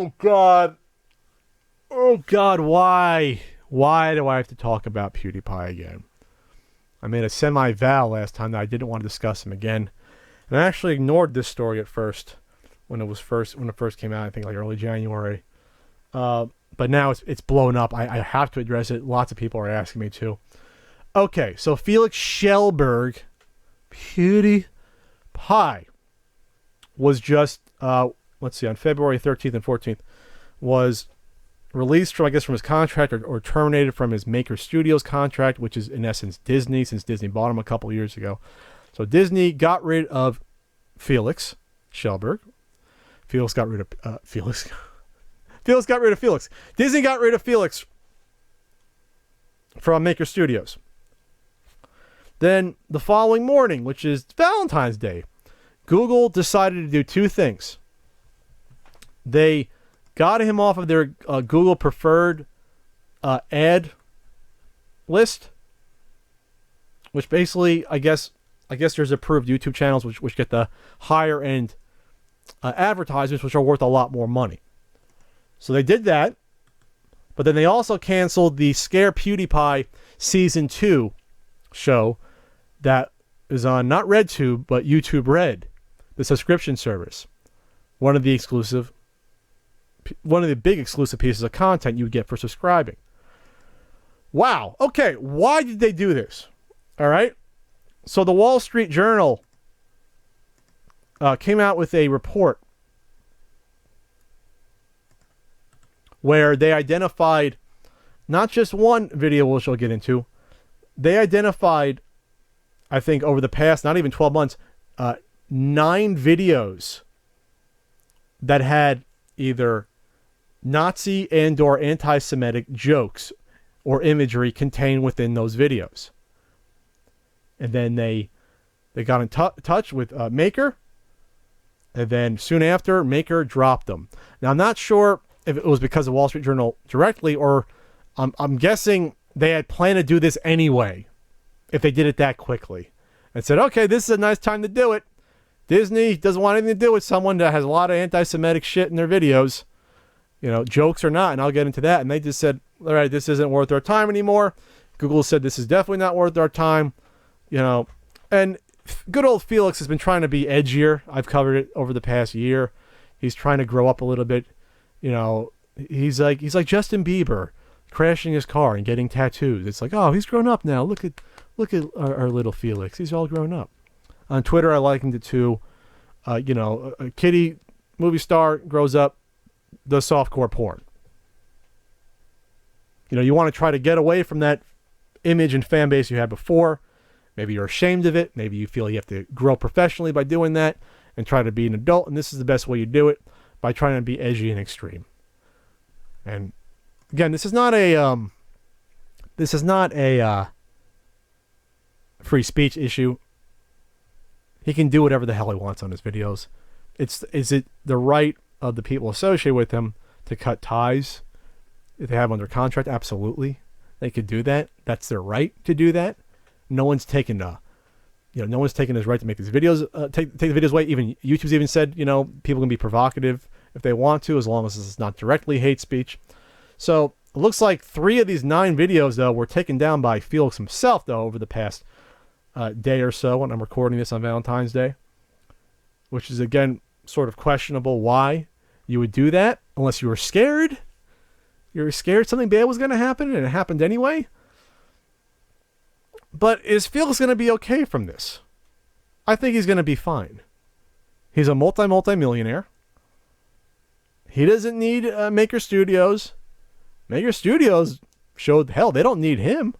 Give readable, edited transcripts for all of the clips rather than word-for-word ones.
Oh, God. Oh, God, why? Why do I have to talk about PewDiePie again? I made a semi-vow last time that I didn't want to discuss him again. And I actually ignored this story at first when it first came out, I think like early January. But now it's blown up. I have to address it. Lots of people are asking me to. Okay, so Felix Schellberg, PewDiePie, was just, let's see, on February 13th and 14th, was released from his contract or terminated from his Maker Studios contract, which is in essence Disney, since Disney bought him a couple years ago. So Disney got rid of Felix Schellberg. Felix got rid of Felix. Felix got rid of Felix. Disney got rid of Felix from Maker Studios. Then the following morning, which is Valentine's Day, Google decided to do two things. They got him off of their Google preferred ad list, which basically, I guess there's approved YouTube channels which get the higher end advertisements, which are worth a lot more money. So they did that, but then they also canceled the Scare PewDiePie Season 2 show that is on not RedTube, but YouTube Red, the subscription service. One of the big exclusive pieces of content you would get for subscribing. Wow. Okay, why did they do this? All right. So the Wall Street Journal came out with a report where they identified not just one video, which I'll get into. They identified, I think, over the past, not even 12 months, 9 videos that had either Nazi and or anti-Semitic jokes or imagery contained within those videos. And then they got in touch with Maker, and then soon after, Maker dropped them. Now, I'm not sure if it was because of Wall Street Journal directly, or I'm guessing they had planned to do this anyway, if they did it that quickly. And said, okay, this is a nice time to do it. Disney doesn't want anything to do with someone that has a lot of anti-Semitic shit in their videos, jokes or not, and I'll get into that. And they just said, all right, this isn't worth our time anymore. Google said this is definitely not worth our time, and good old Felix has been trying to be edgier. I've covered it over the past year. He's trying to grow up a little bit. He's like Justin Bieber crashing his car and getting tattoos. It's like, oh, he's grown up now. Look at our little Felix. He's all grown up. On Twitter, I likened it to, a kiddie movie star grows up, does softcore porn. You want to try to get away from that image and fan base you had before. Maybe you're ashamed of it. Maybe you feel you have to grow professionally by doing that and try to be an adult. And this is the best way you do it, by trying to be edgy and extreme. And again, this is not a free speech issue. He can do whatever the hell he wants on his videos. Is it the right of the people associated with him to cut ties if they have him under contract? Absolutely. They could do that. That's their right to do that. No one's taken no one's taken his right to make these videos, take the videos away. Even YouTube's even said, people can be provocative if they want to, as long as it's not directly hate speech. So it looks like 3 of these 9 videos, though, were taken down by Felix himself, though, over the past day or so, when I'm recording this on Valentine's Day, which is, again, sort of questionable why you would do that, unless you were scared. You were scared something bad was going to happen, and it happened anyway. But is Felix going to be okay from this? I think he's going to be fine. He's a multi-millionaire. He doesn't need Maker Studios. Maker Studios showed, hell, they don't need him.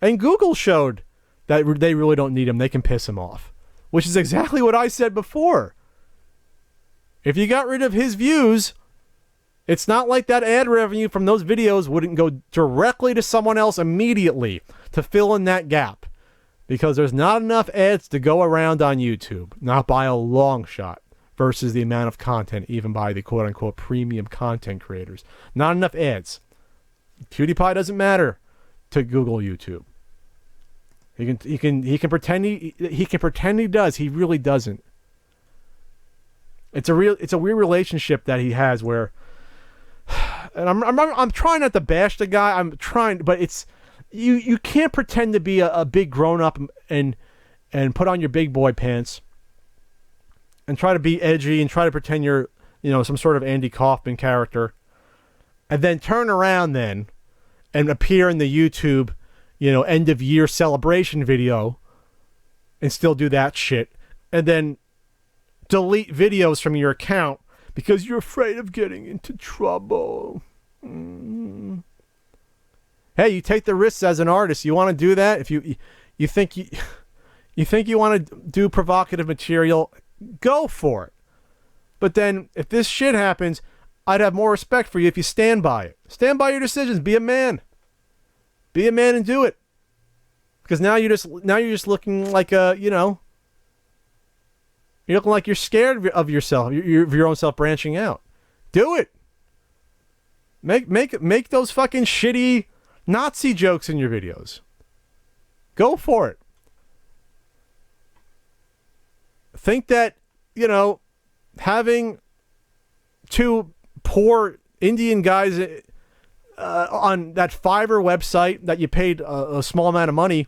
And Google showed that they really don't need him. They can piss him off. Which is exactly what I said before. If you got rid of his views, it's not like that ad revenue from those videos wouldn't go directly to someone else immediately to fill in that gap. Because there's not enough ads to go around on YouTube. Not by a long shot. Versus the amount of content, even by the quote-unquote premium content creators. Not enough ads. PewDiePie doesn't matter to Google YouTube. He can pretend he does. He really doesn't. It's a weird relationship that he has where, and I'm trying not to bash the guy. I'm trying, but it's you can't pretend to be a big grown up and put on your big boy pants and try to be edgy and try to pretend you're, some sort of Andy Kaufman character, and then turn around then and appear in the YouTube, end of year celebration video and still do that shit, and then delete videos from your account because you're afraid of getting into trouble. Hey, you take the risks as an artist. You want to do that? If you think you want to do provocative material, go for it. But then if this shit happens, I'd have more respect for you if you stand by it. Stand by your decisions. Be a man. Be a man and do it. Because now you're just looking like you're looking like you're scared of yourself, of your own self branching out. Do it. Make those fucking shitty Nazi jokes in your videos. Go for it. Think that, having two poor Indian guys on that Fiverr website that you paid a small amount of money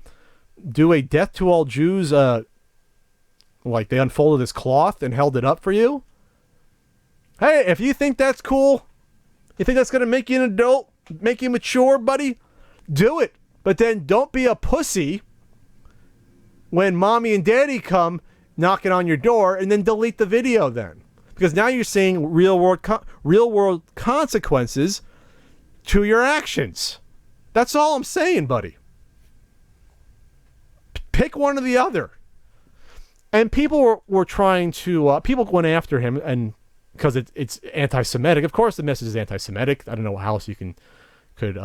do a death to all Jews, like they unfolded this cloth and held it up for you. Hey, if you think that's cool, you think that's going to make you an adult, make you mature, buddy, do it. But then don't be a pussy when mommy and daddy come knocking on your door, and then delete the video then. Because now you're seeing real world consequences to your actions. That's all I'm saying, buddy. Pick one or the other. And people were trying to, people went after him, and because it's anti-Semitic. Of course the message is anti-Semitic. I don't know how else you could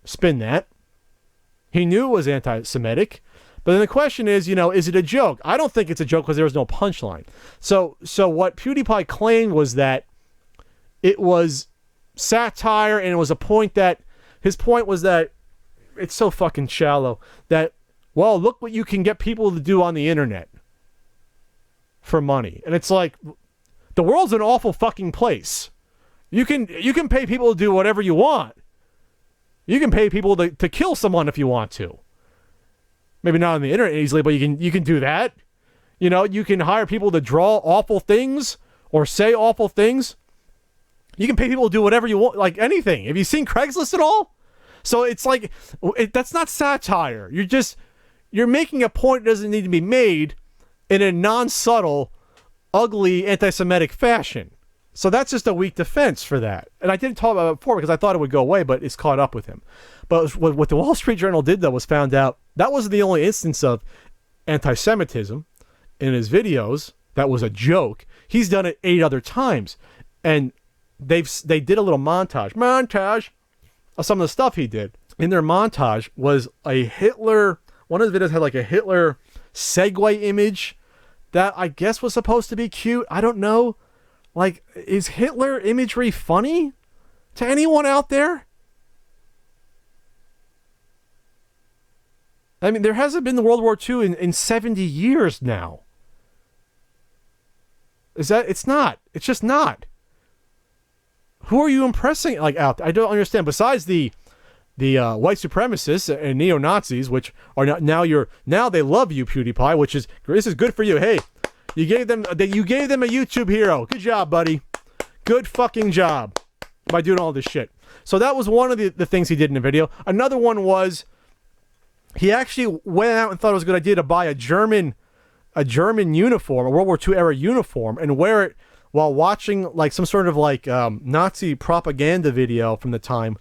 spin that. He knew it was anti-Semitic. But then the question is, is it a joke? I don't think it's a joke because there was no punchline. So what PewDiePie claimed was that it was satire, and it was his point was that it's so fucking shallow that, well, look what you can get people to do on the internet for money. And it's like, the world's an awful fucking place. You can pay people to do whatever you want. You can pay people to kill someone if you want to. Maybe not on the internet easily, but you can do that. You can hire people to draw awful things or say awful things. You can pay people to do whatever you want, like anything. Have you seen Craigslist at all? So it's like, that's not satire. You're making a point that doesn't need to be made in a non-subtle, ugly, anti-Semitic fashion. So that's just a weak defense for that. And I didn't talk about it before because I thought it would go away, but it's caught up with him. But what the Wall Street Journal did, though, was found out that wasn't the only instance of anti-Semitism in his videos. That was a joke. He's done it 8 other times. And they did a little montage of some of the stuff he did. In their montage was a Hitler, one of the videos had like a Hitler Segway image that I guess was supposed to be cute. I don't know. Like, is Hitler imagery funny to anyone out there? I mean, there hasn't been the World War II in 70 years now. It's not. It's just not. Who are you impressing out there? I don't understand. Besides the white supremacists and neo-Nazis, which are now they love you, PewDiePie, this is good for you. Hey, you gave them a YouTube hero. Good job, buddy. Good fucking job by doing all this shit. So that was one of the things he did in the video. Another one was he actually went out and thought it was a good idea to buy a German uniform, a World War II era uniform, and wear it while watching like some sort of like Nazi propaganda video from the time,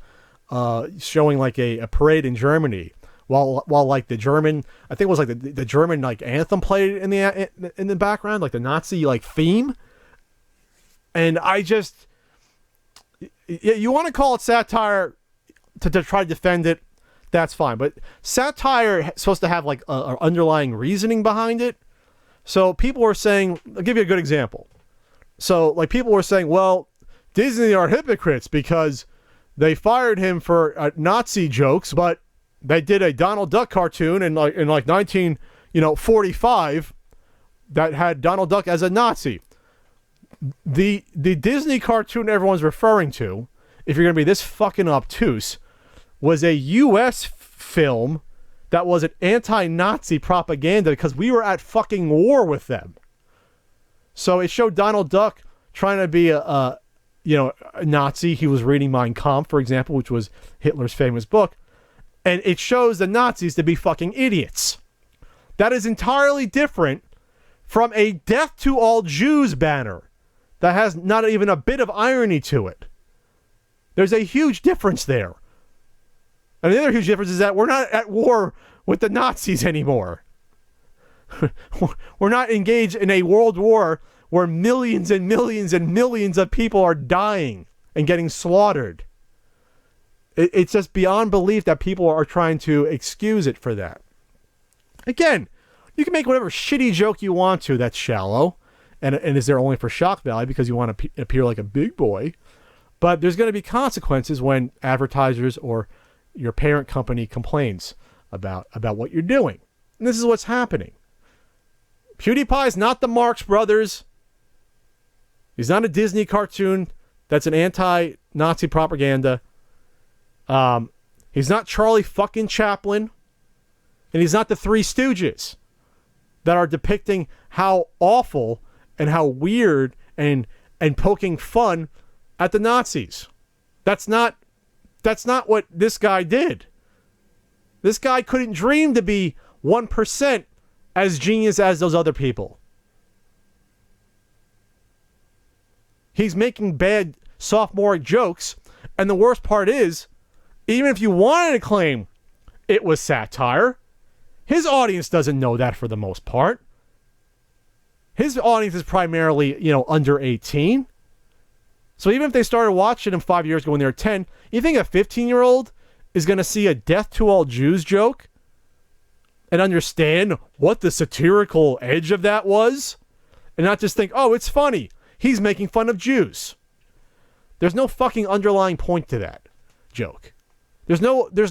showing like a parade in Germany. While like the German, I think it was like the German like anthem played in the background, like the Nazi like theme. And you want to call it satire to try to defend it, that's fine. But satire is supposed to have like an underlying reasoning behind it. So people were saying, I'll give you a good example. So like people were saying, well, Disney are hypocrites because they fired him for Nazi jokes, but they did a Donald Duck cartoon in 1945 that had Donald Duck as a Nazi. The Disney cartoon everyone's referring to, if you're going to be this fucking obtuse, was a U.S. film that was an anti-Nazi propaganda because we were at fucking war with them. So it showed Donald Duck trying to be a Nazi. He was reading Mein Kampf, for example, which was Hitler's famous book. And it shows the Nazis to be fucking idiots. That is entirely different from a death to all Jews banner that has not even a bit of irony to it. There's a huge difference there. And the other huge difference is that we're not at war with the Nazis anymore. We're not engaged in a world war where millions and millions and millions of people are dying and getting slaughtered. It's just beyond belief that people are trying to excuse it for that. Again, you can make whatever shitty joke you want to that's shallow and is there only for shock value because you want to appear like a big boy. But there's going to be consequences when advertisers or your parent company complains about what you're doing. And this is what's happening. PewDiePie is not the Marx Brothers. He's not a Disney cartoon that's an anti-Nazi propaganda. He's not Charlie fucking Chaplin. And he's not the Three Stooges that are depicting how awful and how weird and poking fun at the Nazis. That's not what this guy did. This guy couldn't dream to be 1% as genius as those other people. He's making bad sophomoric jokes, and the worst part is, even if you wanted to claim it was satire, his audience doesn't know that for the most part. His audience is primarily, under 18. So even if they started watching him 5 years ago when they were 10, you think a 15-year-old is going to see a death to all Jews joke and understand what the satirical edge of that was? And not just think, oh, it's funny. He's making fun of Jews. There's no fucking underlying point to that joke. There's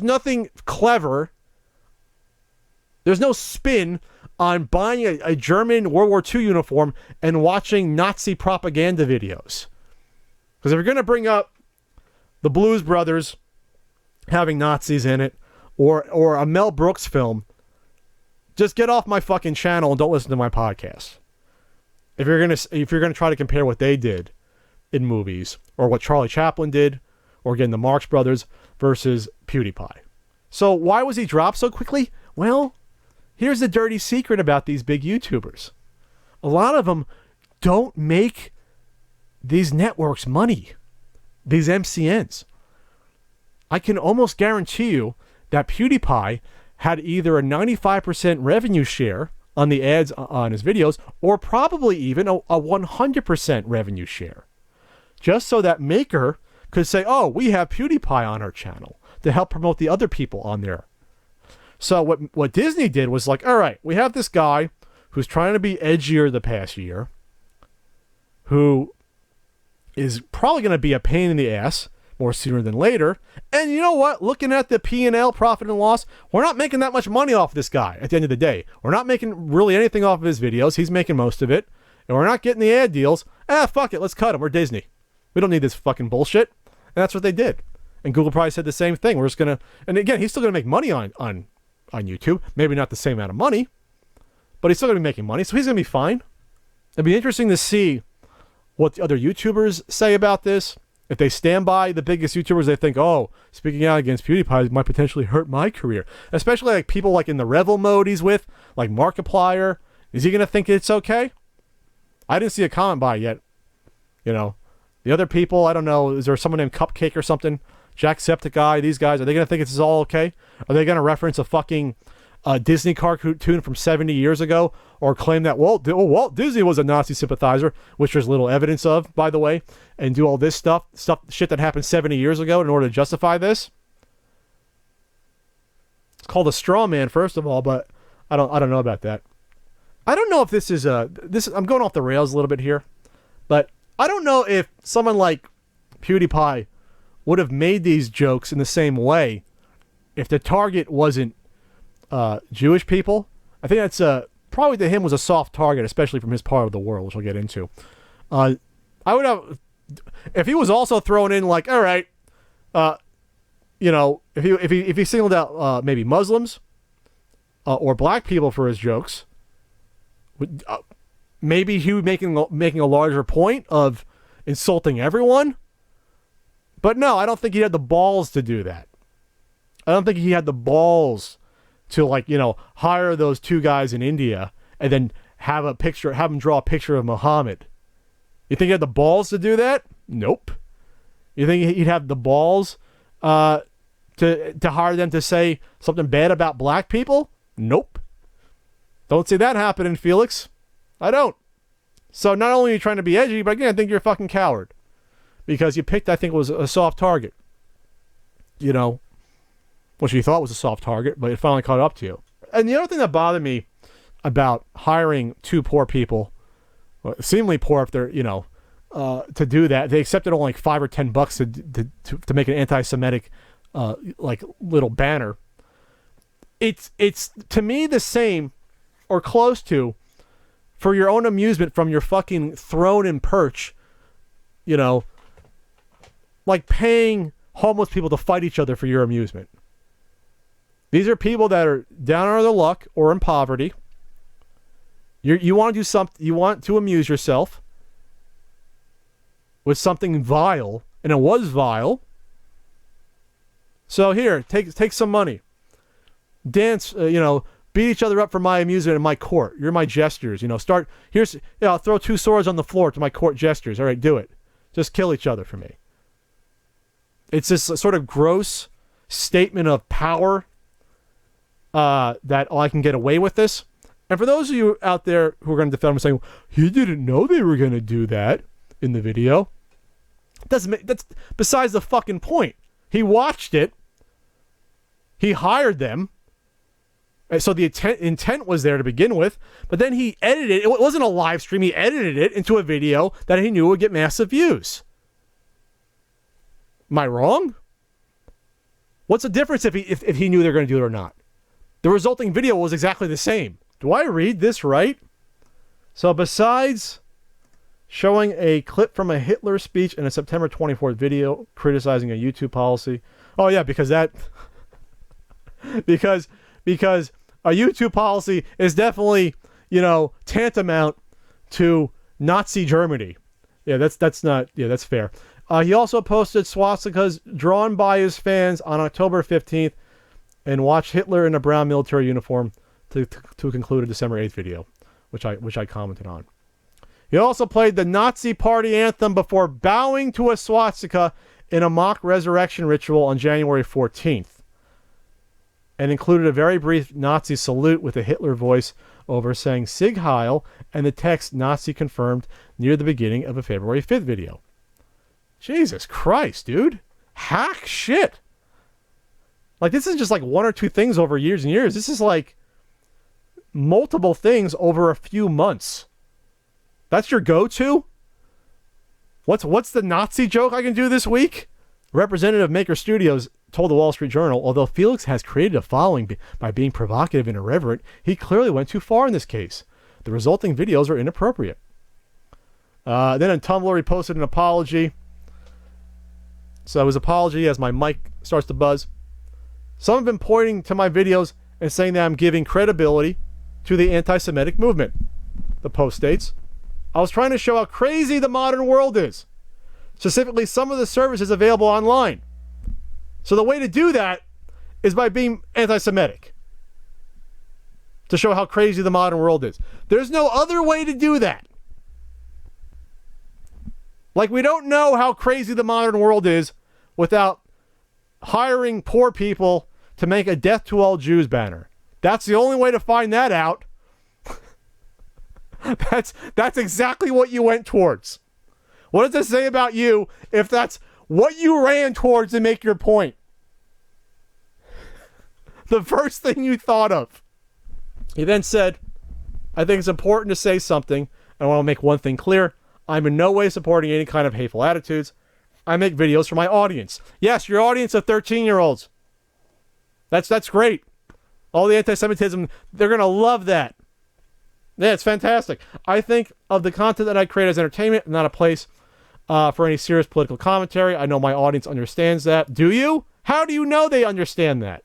nothing clever. There's no spin on buying a German World War II uniform and watching Nazi propaganda videos. Because if you're going to bring up the Blues Brothers having Nazis in it, or a Mel Brooks film, just get off my fucking channel and don't listen to my podcast. If you're gonna try to compare what they did in movies, or what Charlie Chaplin did, or again the Marx Brothers versus PewDiePie. So why was he dropped so quickly? Well, here's the dirty secret about these big YouTubers. A lot of them don't make these networks money. These MCNs. I can almost guarantee you that PewDiePie had either a 95% revenue share on the ads on his videos, or probably even a 100% revenue share. Just so that Maker could say, oh, we have PewDiePie on our channel to help promote the other people on there. So what Disney did was like, all right, we have this guy who's trying to be edgier the past year, who is probably going to be a pain in the ass more sooner than later. And you know what? Looking at the P&L, profit and loss, we're not making that much money off this guy at the end of the day. We're not making really anything off of his videos. He's making most of it. And we're not getting the ad deals. Fuck it. Let's cut him. We're Disney. We don't need this fucking bullshit. And that's what they did. And Google probably said the same thing. We're just going to... And again, he's still going to make money on YouTube. Maybe not the same amount of money. But he's still going to be making money. So he's going to be fine. It'd be interesting to see what the other YouTubers say about this. If they stand by the biggest YouTubers, they think, oh, speaking out against PewDiePie might potentially hurt my career. Especially like people like in the Revel mode he's with, like Markiplier. Is he going to think it's okay? I didn't see a comment by it yet. The other people, I don't know. Is there someone named Cupcake or something? Jacksepticeye, these guys, are they going to think this is all okay? Are they going to reference a fucking Disney cartoon from 70 years ago, or claim that Walt Disney was a Nazi sympathizer, which there's little evidence of, by the way, and do all this shit that happened 70 years ago in order to justify this? It's called a straw man, first of all, but I don't know about that. I don't know if this is I'm going off the rails a little bit here, but I don't know if someone like PewDiePie would have made these jokes in the same way if the target wasn't Jewish people. I think that's probably to him was a soft target, especially from his part of the world, which we'll get into. I would have, if he was also thrown in like, all right, you know, if he singled out maybe Muslims or black people for his jokes, maybe he would making a larger point of insulting everyone. But no, I don't think he had the balls to do that. I don't think he had the balls to, like, you know, hire those two guys in India and then have him draw a picture of Muhammad. You think he had the balls to do that? Nope. You think he'd have the balls to hire them to say something bad about black people? Nope. Don't see that happening, Felix. I don't. So not only are you trying to be edgy, but again, I think you're a fucking coward. Because you picked, I think it was a soft target. You know, which you thought was a soft target, but it finally caught up to you. And the other thing that bothered me about hiring two poor people, seemingly poor if they're, you know, to do that, they accepted only like $5 or $10 to make an anti-Semitic like little banner. It's to me the same or close to, for your own amusement from your fucking throne and perch, you know, like paying homeless people to fight each other for your amusement. These are people that are down on their luck or in poverty. You want to do something, you want to amuse yourself with something vile, and it was vile. So here, take some money. Dance, you know, beat each other up for my amusement in my court. You're my jesters, you know. I'll throw two swords on the floor to my court jesters. All right, do it. Just kill each other for me. It's this sort of gross statement of power that I can get away with this. And for those of you out there who are going to defend him saying, he didn't know they were going to do that in the video. That's besides the fucking point. He watched it. He hired them. And so the intent was there to begin with. But then he edited it. It wasn't a live stream. He edited it into a video that he knew would get massive views. Am I wrong? What's the difference if he knew they were going to do it or not? The resulting video was exactly the same. Do I read this right? So besides showing a clip from a Hitler speech in a September 24th video criticizing a YouTube policy. Oh yeah, because a YouTube policy is definitely, you know, tantamount to Nazi Germany. Yeah, that's fair. He also posted swastikas drawn by his fans on October 15th and watched Hitler in a brown military uniform to conclude a December 8th video, which I commented on. He also played the Nazi party anthem before bowing to a swastika in a mock resurrection ritual on January 14th, and included a very brief Nazi salute with a Hitler voice over saying Sieg Heil and the text Nazi confirmed near the beginning of a February 5th video. Jesus Christ, dude. Hack shit. Like, this isn't just like one or two things over years and years. This is like multiple things over a few months. That's your go-to? What's the Nazi joke I can do this week? Representative Maker Studios told the Wall Street Journal, although Felix has created a following by being provocative and irreverent, he clearly went too far in this case. The resulting videos are inappropriate. Then on Tumblr, he posted an apology. So his apology as my mic starts to buzz. Some have been pointing to my videos and saying that I'm giving credibility to the anti-Semitic movement. The post states, I was trying to show how crazy the modern world is. Specifically, some of the services available online. So the way to do that is by being anti-Semitic. To show how crazy the modern world is. There's no other way to do that. Like, we don't know how crazy the modern world is without hiring poor people to make a Death to All Jews banner. That's the only way to find that out. That's exactly what you went towards. What does it say about you if that's what you ran towards to make your point? The first thing you thought of. He then said, I think it's important to say something. I want to make one thing clear. I'm in no way supporting any kind of hateful attitudes. I make videos for my audience. Yes, your audience of 13-year-olds. That's great. All the anti-Semitism, they're going to love that. Yeah, it's fantastic. I think of the content that I create as entertainment, not a place for any serious political commentary. I know my audience understands that. Do you? How do you know they understand that?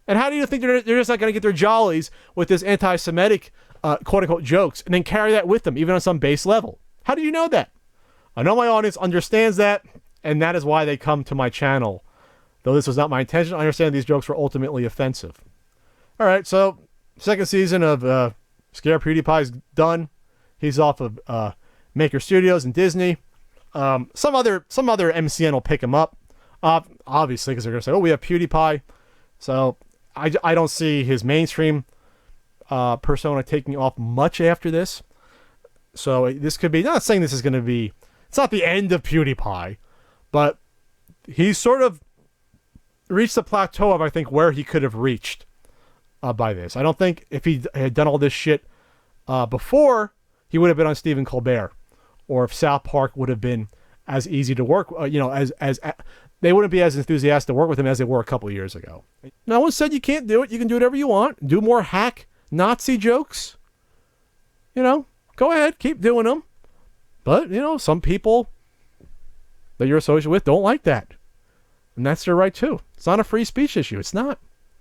And how do you think they're just not going to get their jollies with this anti-Semitic, quote-unquote, jokes and then carry that with them, even on some base level? How do you know that? I know my audience understands that, and that is why they come to my channel. Though this was not my intention, I understand these jokes were ultimately offensive. All right, so second season of Scare PewDiePie is done. He's off of Maker Studios and Disney. Some other MCN will pick him up, obviously, because they're going to say, oh, we have PewDiePie. So I don't see his mainstream persona taking off much after this. So this could be, not saying this is going to be, it's not the end of PewDiePie, but he's sort of reached the plateau of, I think, where he could have reached by this. I don't think if he had done all this shit before, he would have been on Stephen Colbert, or if South Park would have been as easy to work, as they wouldn't be as enthusiastic to work with him as they were a couple of years ago. No one said you can't do it. You can do whatever you want. Do more hack Nazi jokes. Go ahead, keep doing them. But, some people that you're associated with don't like that. And that's their right too. It's not a free speech issue. It's not.